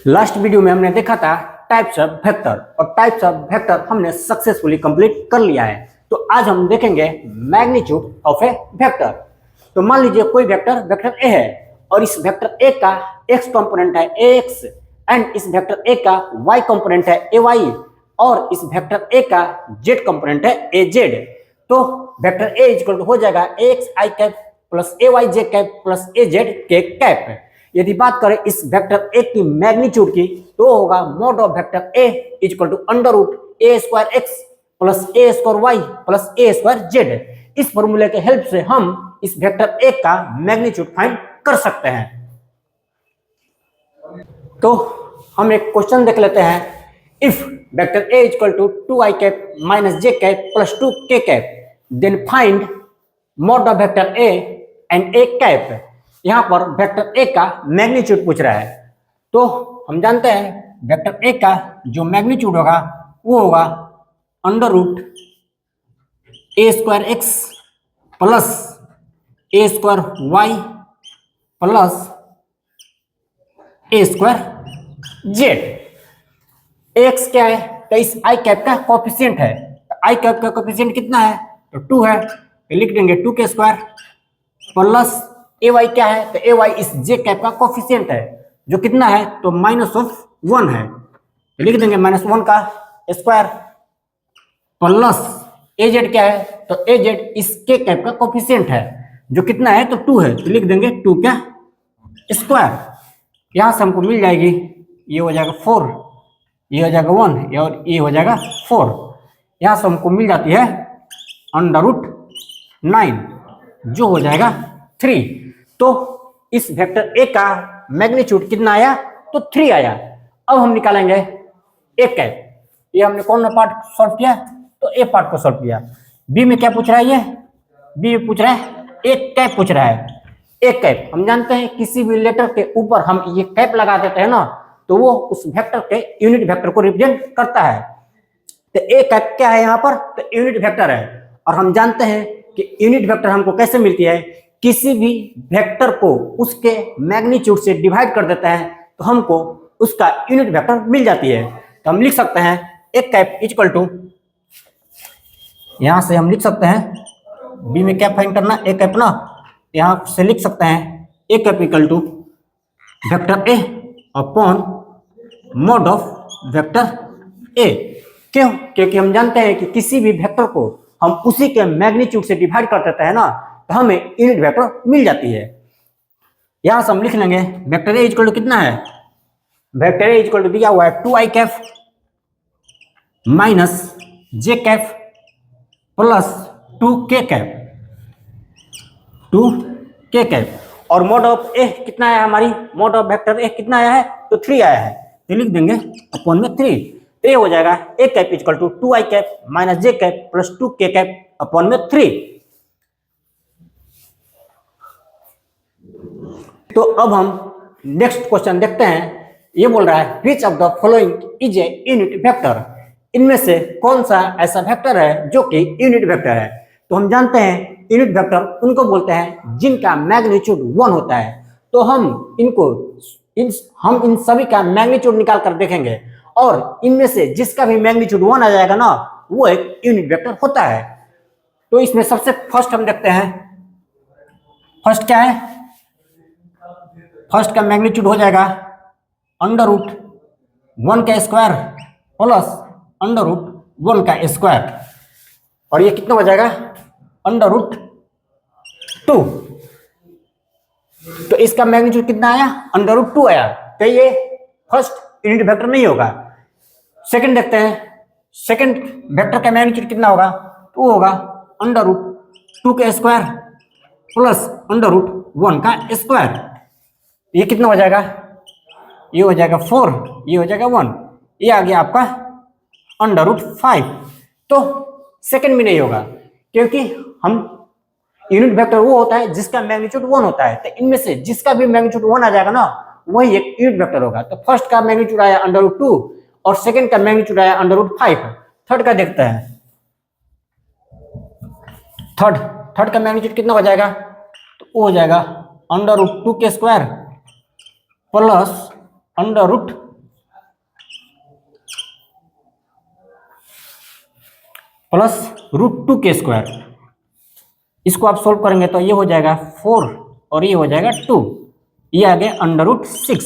Last video में हमने देखा था टाइप्स ऑफ वेक्टर और टाइप्स ऑफ वेक्टर हमने सक्सेसफुली कंप्लीट कर लिया है। तो आज हम देखेंगे मैग्नीट्यूड ऑफ ए वेक्टर। तो मान लीजिए कोई वेक्टर वेक्टर ए है और इस वेक्टर ए का एक्स कंपोनेंट है एक्स एंड इस वेक्टर ए का वाई कंपोनेंट है ए वाई और इस वेक्टर ए का जेड कंपोनेंट है ए जेड। तो वेक्टर ए इक्वल टू हो जाएगा एक्स आई कैप प्लस ए वाई जे कैप प्लस ए जेड के कैप। यदि बात करें इस वेक्टर ए की मैग्नीट्यूड की तो होगा mod of vector A equal to under root A square X plus A square Y plus A square Z. इस फॉर्मूले के हेल्प से हम इस वेक्टर ए का मैग्नीट्यूड फाइंड कर सकते हैं। तो हम एक क्वेश्चन देख लेते हैं। If vector A equal to 2i cap minus J cap plus 2k cap then find mod of vector A and A cap. यहां पर वेक्टर ए का मैग्नीट्यूड पूछ रहा है। तो हम जानते हैं वेक्टर ए का जो मैग्नीट्यूड होगा वो होगा under root A square X plus A square Y plus A square Z. X क्या है तो इस आई कैप का कोफिशिएंट है। आई कैप का कोफिशिएंट कितना है तो 2 है, तो लिख देंगे 2 के स्क्वायर प्लस ए वाई क्या है तो ए वाई इस जे कैप का कोफिशिएंट है जो कितना है तो -1 है, तो लिख देंगे -1 का स्क्वायर प्लस ए जेड क्या है तो ए जेड इस के कैप का कोफिशिएंट है जो कितना है तो 2 है, तो लिख देंगे 2 क्या स्क्वायर। यहां से हमको मिल जाएगी ये हो जाएगा 4, ये हो जाएगा 1 और ये हो जाएगा 4। यहां से हमको मिल जाती है अंडर रूट 9 जो हो जाएगा 3। तो इस वेक्टर ए का मैग्नीट्यूड कितना आया तो 3 आया। अब हम निकालेंगे ए कैप। ये हमने कौन सा पार्ट सॉल्व किया तो ए पार्ट को सॉल्व किया। बी में क्या पूछ रहा है, ये बी में पूछ रहा है ए कैप पूछ रहा है। ए कैप हम जानते हैं किसी भी लेटर के ऊपर हम ये कैप लगा देते हैं ना तो वो उस वेक्टर के यूनिट वेक्टर को रिप्रेजेंट करता है। तो ए कैप क्या है यहाँ पर तो यूनिट वेक्टर है। और हम जानते हैं कि यूनिट वेक्टर हमको कैसे मिलती है, किसी भी वेक्टर को उसके मैग्नीट्यूड से डिवाइड कर देते हैं तो हमको उसका यूनिट वेक्टर मिल जाती है। तो हम लिख सकते हैं ए कैप इक्वल टू, यहां से हम लिख सकते हैं बी में क्या फाइंड करना ए कैप ना, यहां से लिख सकते हैं A cap equal to vector A upon mod of vector A. क्यों? क्योंकि हम जानते हैं कि किसी भी वेक्टर को हम उसी के मैग्नीट्यूड से डिवाइड कर देते हैं ना तो हमें यूनिट वेक्टर मिल जाती है। यहां से हम लिख लेंगे वेक्टर ए इक्वल टू कितना है, वेक्टर ए इक्वल टू दिया हुआ है 2i cap minus J cap plus 2k cap और मोड ऑफ ए कितना है, हमारी मोड ऑफ वेक्टर ए कितना आया है तो 3 आया है, तो लिख देंगे अपॉन में 3। तो ये हो जाएगा A cap equal to 2i cap minus J cap plus 2k cap upon में 3। तो अब हम नेक्स्ट क्वेश्चन देखते हैं। ये बोल रहा है which of the following is a unit vector. इनमें से कौन सा ऐसा वेक्टर है जो कि यूनिट वेक्टर है। तो हम जानते हैं यूनिट वेक्टर उनको बोलते हैं जिनका मैग्नीट्यूड 1 होता है। तो हम इन सभी का मैग्नीट्यूड निकाल कर देखेंगे और इनमें से जिसका भी मैग्नीट्यूड 1 आ जाएगा ना वो एक यूनिट वेक्टर होता है। तो इसमें सबसे फर्स्ट हम देखते हैं, फर्स्ट क्या है, फर्स्ट का मैग्नीट्यूड हो जाएगा अंडर रूट 1 का स्क्वायर प्लस अंडर रूट 1 का स्क्वायर और ये कितना हो जाएगा अंडर रूट 2। तो इसका मैग्नीट्यूड कितना आया अंडर रूट 2 आया, तो ये फर्स्ट यूनिट वेक्टर नहीं होगा। सेकंड देखते हैं, सेकंड वेक्टर का मैग्नीट्यूड कितना होगा तो वो होगा अंडर रूट 2 का स्क्वायर प्लस अंडर रूट 1 का स्क्वायर। ये कितना हो जाएगा, ये हो जाएगा 4, ये हो जाएगा 1, ये आ गया आपका अंडर रूट 5। तो सेकंड में नहीं होगा क्योंकि हम यूनिट वेक्टर वो होता है जिसका मैग्नीट्यूड 1 होता है। तो इनमें से जिसका भी मैग्नीट्यूड 1 आ जाएगा ना वही एक यूनिट वेक्टर होगा। तो फर्स्ट का मैग्नीट्यूड आया अंडर रूट 2 और सेकंड का मैग्नीट्यूड आया अंडर रूट 5। थर्ड का देखते हैं, थर्ड का मैग्नीट्यूड कितना हो जाएगा तो वो हो जाएगा अंडर रूट 2 के square plus under root plus √2k²। इसको आप सोल्व करेंगे तो ये हो जाएगा 4 और ये हो जाएगा 2, ये आ गया √6।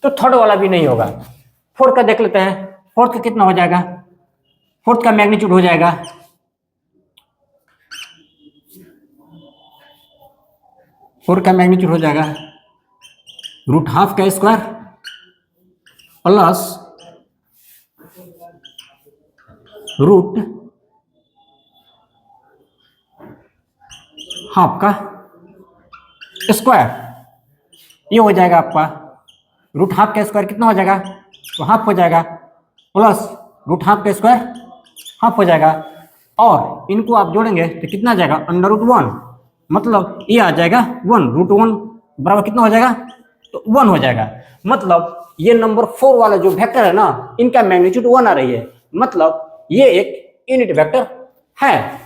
तो थर्ड वाला भी नहीं होगा। फोर्थ का देख लेते हैं। फोर्थ का कितना हो जाएगा? फोर्थ का मैग्नीट्यूड हो जाएगा √12 प्लस √12 ये हो जाएगा आपका √12 कितना हो जाएगा? तो हाफ हो जाएगा, प्लस √12 हाफ हो जाएगा, और इनको आप जोड़ेंगे तो कितना आ जाएगा? √1, मतलब ये आ जाएगा 1। √1 बराबर कितना हो जाएगा? तो 1 हो जाएगा। मतलब ये नंबर 4 वाला जो वेक्टर है ना, इनका मैग्नीट्यूड 1 आ रही है, मतलब ये एक यूनिट वेक्टर है।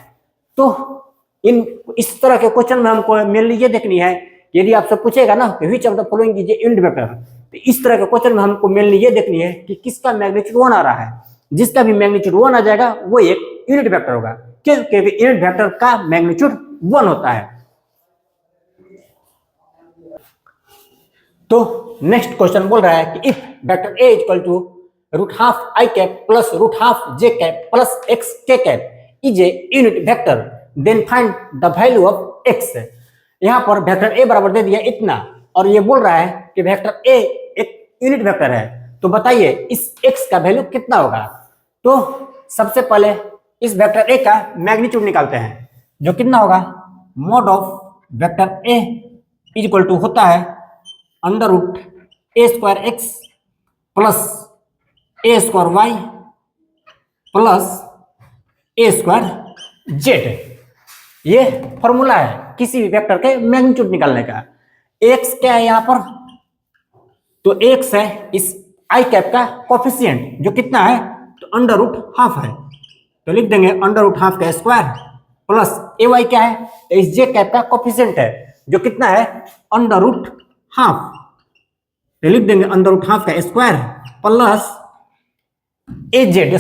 तो इस तरह के क्वेश्चन में हमको मेनली ये देखनी है, यदि आपसे पूछेगा ना कि which of the following is a unit vector, तो इस तरह के क्वेश्चन में हमको मेनली ये देखनी है कि किसका मैग्नीट्यूड 1 आ रहा है। जिसका भी मैग्नीट्यूड 1 आ जाएगा वो एक यूनिट वेक्टर होगा, क्योंकि यूनिट वेक्टर का मैग्नीट्यूड 1 होता है। तो नेक्स्ट क्वेश्चन बोल रहा है कि if vector A equal to √12i plus √12j plus xk is a unit vector, then find the value of x। यहाँ पर वेक्टर ए बराबर दे दिया इतना, और ये बोल रहा है कि वेक्टर ए एक यूनिट वेक्टर है, तो बताइए इस x का वैल्यू कितना होगा। तो सबसे पहले इस वेक्टर ए का मैग्नीट्यूड निकालते हैं, जो कितना होगा? Mod of vector A is equal to होता है √a² x plus a² y plus a² z। ये फॉर्मूला है किसी भी वेक्टर के मैग्नीट्यूड निकालने का। x क्या है यहाँ पर? तो x है इस i कैप का कोफिशिएंट, जो कितना है? तो √12 है, तो लिख देंगे √12² प्लस ay क्या है? तो इस j कैप का कोफिशिएंट है, जो कितना है? √12, तो लिख देंगे √12² प्लस az²।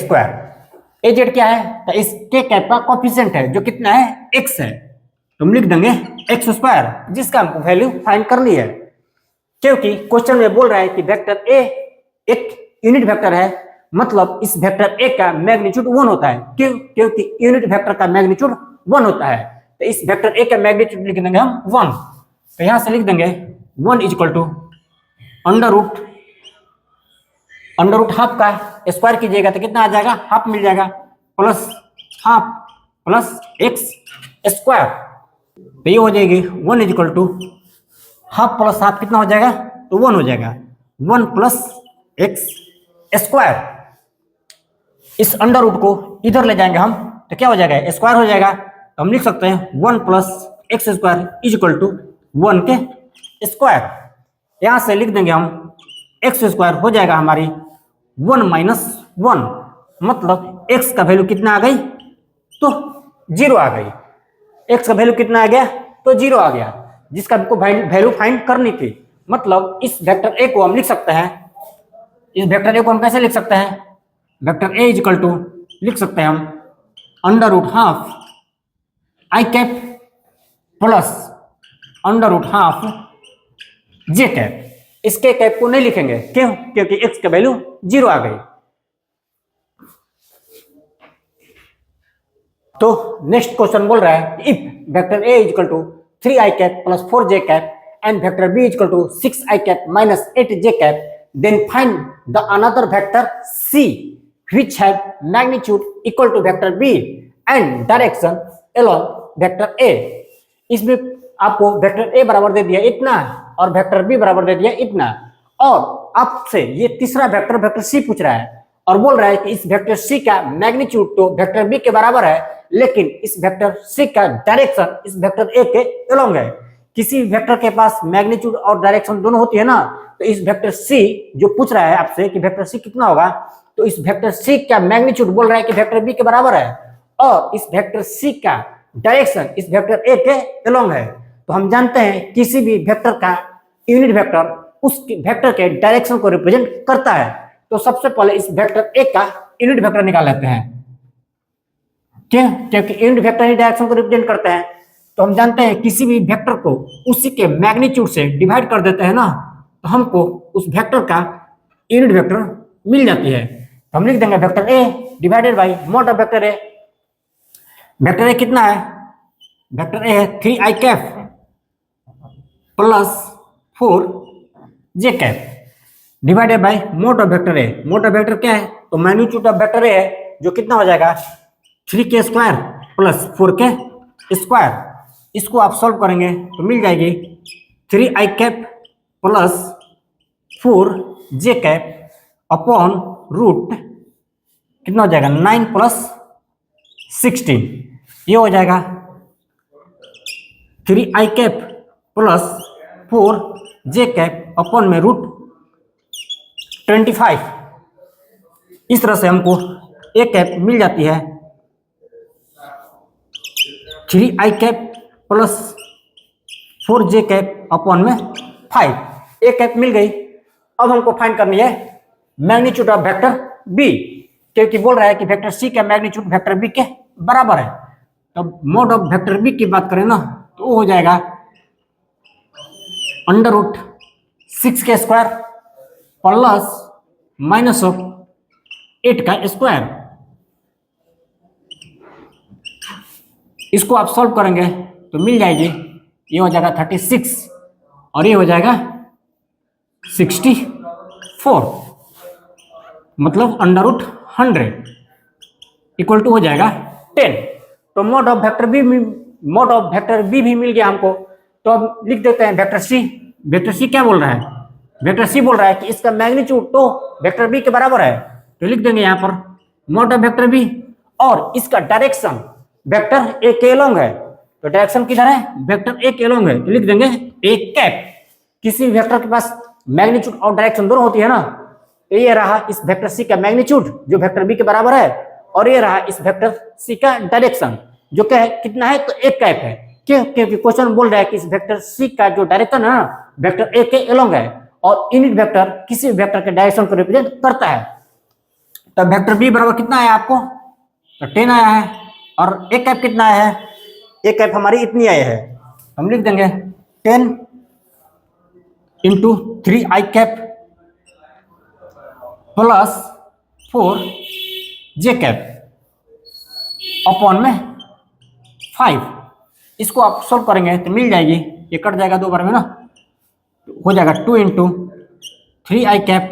az क्या है? तो इस k कैप का कोफिशिएंट है, जो कितना है? x है, तो हम लिख देंगे x², जिसका हमको वैल्यू फाइंड करनी है। क्योंकि क्वेश्चन में बोल रहा है कि वेक्टर ए एक यूनिट वेक्टर है, मतलब इस वेक्टर ए का मैग्नीट्यूड 1 होता है। क्यों? क्योंकि यूनिट वेक्टर का मैग्नीट्यूड 1 होता है, तो इस वेक्टर ए का मैग्नीट्यूड लिख देंगे हम 1। तो यहां से लिख देंगे 1 इज इक्वल टू √12 का स्क्वायर कीजिएगा तो कितना आ जाएगा? हाफ मिल जाएगा, प्लस हाफ प्लस x², तो ये हो जाएगी 1 is equal to half plus half कितना हो जाएगा? तो 1 हो जाएगा, 1 प्लस x²। इस अंडर रूट को इधर ले जाएंगे हम तो क्या हो जाएगा? स्क्वायर हो जाएगा, तो हम लिख सकते हैं 1 plus x² is equal to 1 के स्क्वायर। यहां से लिख देंगे हम x² हो जाएगा हमारी 1 माइनस 1, मतलब x का वैल्यू कितना आ गई? तो 0 आ गई। x का वैल्यू कितना आ गया? तो 0 आ गया, जिसका हमको वैल्यू फाइंड करनी थी। मतलब इस वेक्टर ए को हम लिख सकते हैं, इस वेक्टर ए को हम कैसे लिख सकते हैं? Vector A is equal to लिख सकते हैं हम √12i प्लस √12j। इसके कैप को नहीं लिखेंगे, क्यों? क्योंकि x का वैल्यू 0 आ गई। तो नेक्स्ट क्वेश्चन बोल रहा है if vector a is equal to 3i plus 4j and vector b is equal to 6i minus 8j, then find the another vector c which have magnitude equal to vector b and direction along vector a। इसमें आपको vector a बराबर दे दिया इतना और vector b बराबर दे दिया इतना, और आपसे ये तीसरा वेक्टर वेक्टर c पूछ रहा है और बोल रहा है कि इस वेक्टर c का मैग्नीट्यूड तो वेक्टर b के बराबर है, लेकिन इस वेक्टर c का डायरेक्शन इस वेक्टर a के अलोंग है। किसी वेक्टर के पास मैग्नीट्यूड और डायरेक्शन दोनों होती है ना, तो इस वेक्टर c जो पूछ रहा है आपसे कि वेक्टर c कितना होगा, तो इस वेक्टर c का मैग्नीट्यूड बोल रहा है कि वेक्टर b के बराबर है, और इस वेक्टर c का डायरेक्शन इस वेक्टर a के अलोंग है। तो हम जानते हैं किसी भी वेक्टर का यूनिट वेक्टर उस वेक्टर के डायरेक्शन को रिप्रेजेंट करता है। तो सबसे पहले इस वेक्टर a का यूनिट वेक्टर निकाल लेते हैं। क्यों? क्योंकि यूनिट वेक्टर ही डायरेक्शन को रिप्रेजेंट करते हैं। तो हम जानते हैं किसी भी वेक्टर को उसी के मैग्नीट्यूड से डिवाइड कर देते हैं ना, तो हमको उस वेक्टर का यूनिट वेक्टर मिल जाती है। तो हम लिख देंगे vector A divided by mod of vector A. Vector A कितना है? वेक्टर ए है 3i cap plus 4j cap divided by mode of vector A. Mode of vector क्या है? तो मैग्नीट्यूड ऑफ वेक्टर ए है, जो कितना हो जाएगा 3k square plus 4k square. इसको आप सॉल्व करेंगे तो मिल जाएगी 3i cap plus 4j cap upon root कितना हो जाएगा 9 प्लस 16। ये हो जाएगा 3i cap plus 4j cap upon में रूट 25। इस तरह से हमको ए कैप मिल जाती है 3i cap plus 4j cap upon में 5। ए कैप मिल गई। अब हमको फाइंड करनी है मैग्नीट्यूड ऑफ वेक्टर बी, क्योंकि बोल रहा है कि वेक्टर सी का मैग्नीट्यूड वेक्टर बी के बराबर है। तो मोड ऑफ वेक्टर बी की बात करें ना, तो वो हो जाएगा under root 6k square plus minus of 8 का स्क्वायर। इसको आप सॉल्व करेंगे तो मिल जाएगी, ये हो जाएगा 36 और ये हो जाएगा 64, मतलब अंडर रूट 100 इक्वल टू हो जाएगा 10। तो मोड ऑफ वेक्टर बी भी मिल गया हमको। तो अब लिख देते हैं वेक्टर सी। वेक्टर सी क्या बोल रहा है? वेक्टर सी बोल रहा है कि इसका मैग्नीट्यूड तो वेक्टर बी के बराबर है। तो लिख देंगे यहाँ पर मोड ऑफ वेक्टर बी, और इसका डायरेक्शन वेक्टर ए के अलोंग है। तो डायरेक्शन किधर है? वेक्टर ए के अलोंग है। तो लिख देंगे ए कैप। किसी वेक्टर के पास मैग्नीट्यूड और डायरेक्शन दोनों होती है ना, तो ये रहा इस वेक्टर सी का मैग्नीट्यूड जो वेक्टर बी के बराबर है, और ये रहा इस वेक्टर सी का डायरेक्शन जो क्या है, कितना है? तो ए कैप है। क्यों? क्योंकि क्वेश्चन बोल रहा है कि इस वेक्टर सी का जो डायरेक्शन है ना, वेक्टर ए के अलोंग है, और यूनिट वेक्टर किसी वेक्टर के डायरेक्शन को रिप्रेजेंट करता है। तो वेक्टर बी बराबर कितना है आपको? तो 10 आया है। और ए कैप कितना है? ए कैप हमारी इतनी आई है। हम लिख देंगे 10 into 3i cap plus 4j cap upon में 5। इसको आप सॉल्व करेंगे तो मिल जाएगी, ये कट जाएगा 2 बार में ना, हो जाएगा 2 into 3i cap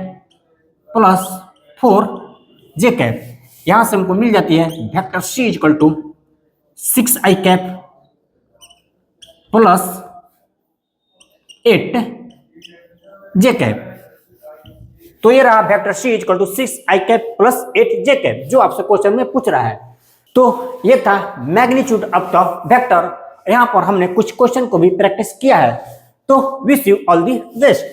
plus 4j cap. यहां से हमको मिल जाती है vector C equal to 6i cap plus 8j cap. तो ये रहा vector C equal to 6i cap plus 8j cap, जो आपसे क्वेश्चन में पूछ रहा है। तो ये था मैग्नीट्यूड ऑफ द वेक्टर। यहाँ पर हमने कुछ क्वेश्चन को भी प्रैक्टिस किया है। तो wish you all the best.